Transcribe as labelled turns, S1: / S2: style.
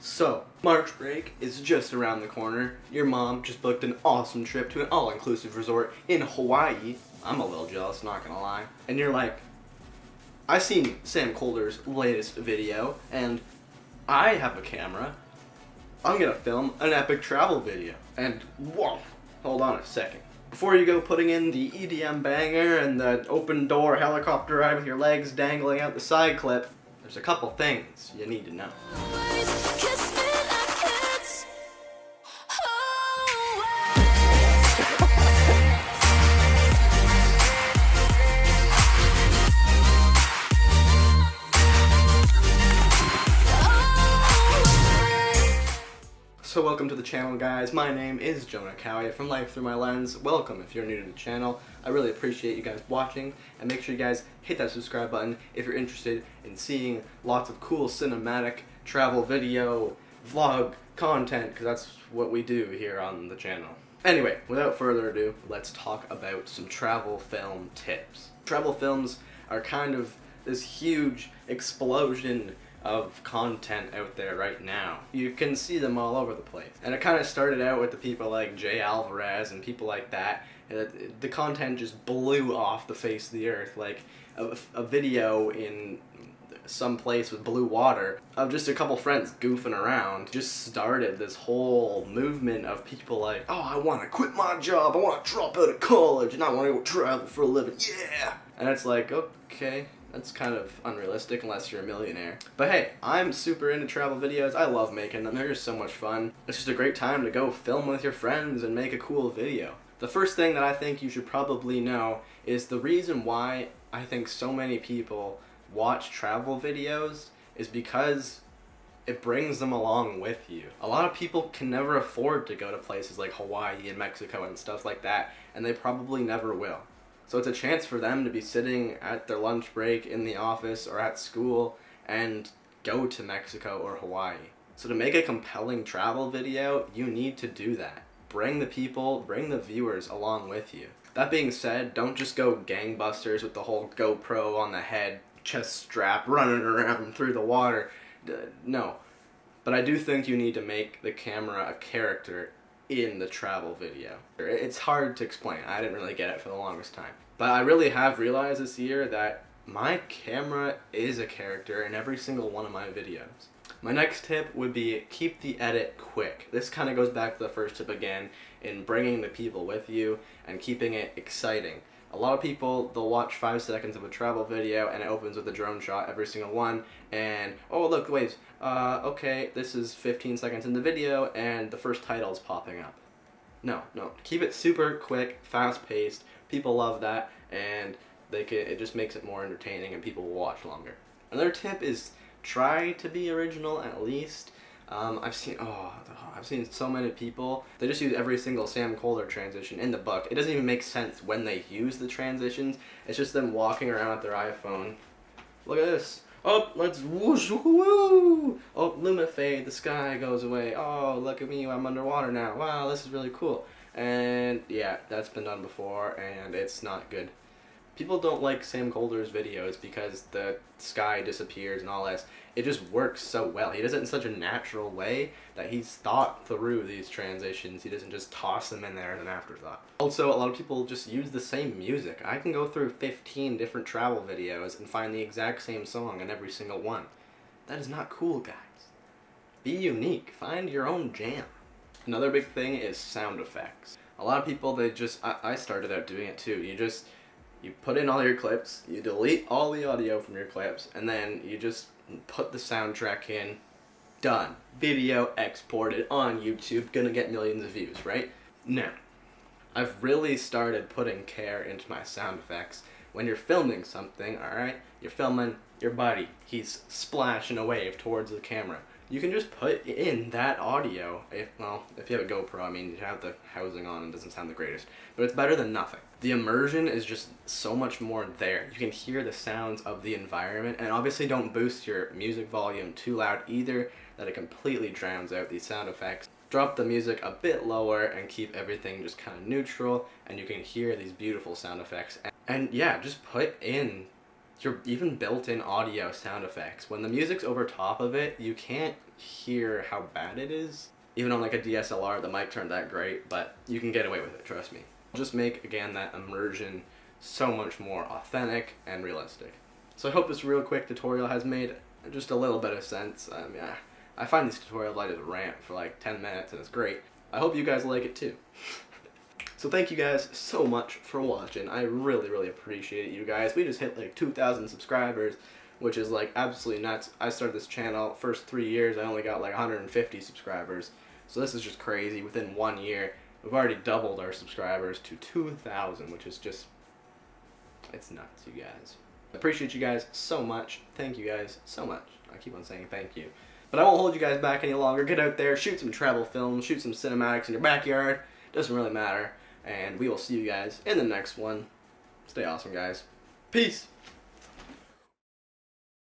S1: So, March break is just around the corner. Your mom just booked an awesome trip to an all-inclusive resort in Hawaii. I'm a little jealous, not gonna lie. And you're like, I seen Sam Colder's latest video, and I have a camera. I'm gonna film an epic travel video. And whoa, hold on a second. Before you go putting in the EDM banger and the open door helicopter ride with your legs dangling out the side clip, there's a couple things you need to know. So welcome to the channel, guys. My name is Jonah Cowie from Life Through My Lens. Welcome if you're new to the channel. I really appreciate you guys watching, and make sure you guys hit that subscribe button if you're interested in seeing lots of cool cinematic travel video vlog content, because that's what we do here on the channel. Anyway, without further ado, let's talk about some travel film tips. Travel films are kind of this huge explosion of content out there right now. You can see them all over the place. And it kind of started out with the people like Jay Alvarez and people like that. The content just blew off the face of the earth. Like a video in some place with blue water of just a couple friends goofing around just started this whole movement of people like, oh, I want to quit my job, I want to drop out of college, and I want to go travel for a living, yeah! And it's like, okay, that's kind of unrealistic unless you're a millionaire. But hey, I'm super into travel videos. I love making them. They're just so much fun. It's just a great time to go film with your friends and make a cool video. The first thing that I think you should probably know is the reason why I think so many people watch travel videos is because it brings them along with you. A lot of people can never afford to go to places like Hawaii and Mexico and stuff like that, and they probably never will. So it's a chance for them to be sitting at their lunch break in the office or at school and go to Mexico or Hawaii. So to make a compelling travel video, you need to do that. Bring the people, bring the viewers along with you. That being said, don't just go gangbusters with the whole GoPro on the head, chest strap, running around through the water. No. But I do think you need to make the camera a character in the travel video. It's hard to explain. I didn't really get it for the longest time. But I really have realized this year that my camera is a character in every single one of my videos. My next tip would be keep the edit quick. This kind of goes back to the first tip again in bringing the people with you and keeping it exciting. A lot of people, they'll watch 5 seconds of a travel video and it opens with a drone shot every single one, and oh look, wait, okay, this is 15 seconds in the video and the first title is popping up. No, keep it super quick, fast paced. People love that, and it just makes it more entertaining and people will watch longer. Another tip is try to be original at least. I've seen so many people, they just use every single Sam Colder transition in the book. It doesn't even make sense when they use the transitions. It's just them walking around with their iPhone. Look at this. Oh, let's whoosh, woo! Oh, lumifade, the sky goes away. Oh, look at me, I'm underwater now. Wow, this is really cool. And yeah, that's been done before, and it's not good. People don't like Sam Colder's videos because the sky disappears and all this. It just works so well. He does it in such a natural way that he's thought through these transitions. He doesn't just toss them in there as an afterthought. Also, a lot of people just use the same music. I can go through 15 different travel videos and find the exact same song in every single one. That is not cool, guys. Be unique. Find your own jam. Another big thing is sound effects. A lot of people, I started out doing it too. You put in all your clips, you delete all the audio from your clips, and then you just put the soundtrack in. Done. Video exported on YouTube, gonna get millions of views, right? Now, I've really started putting care into my sound effects. When you're filming something, alright, you're filming your buddy, he's splashing a wave towards the camera. You can just put in that audio, if you have a GoPro, I mean, you have the housing on and it doesn't sound the greatest, but it's better than nothing. The immersion is just so much more there. You can hear the sounds of the environment, and obviously don't boost your music volume too loud either, that it completely drowns out these sound effects. Drop the music a bit lower and keep everything just kind of neutral, and you can hear these beautiful sound effects. And yeah, just put in your even built-in audio sound effects. When the music's over top of it, you can't hear how bad it is. Even on like a DSLR, the mic turned that great, but you can get away with it, trust me. Just make, again, that immersion so much more authentic and realistic. So I hope this real quick tutorial has made just a little bit of sense. Yeah, I find these tutorials I just rant for like 10 minutes and it's great. I hope you guys like it too. So thank you guys so much for watching. I really appreciate it, you guys. We just hit like 2,000 subscribers, which is like absolutely nuts. I started this channel, first 3 years, I only got like 150 subscribers. So this is just crazy. Within 1 year, we've already doubled our subscribers to 2,000, which is just, it's nuts, you guys. I appreciate you guys so much. Thank you guys so much. I keep on saying thank you. But I won't hold you guys back any longer. Get out there, shoot some travel films, shoot some cinematics in your backyard. Doesn't really matter. And we will see you guys in the next one. Stay awesome, guys. Peace!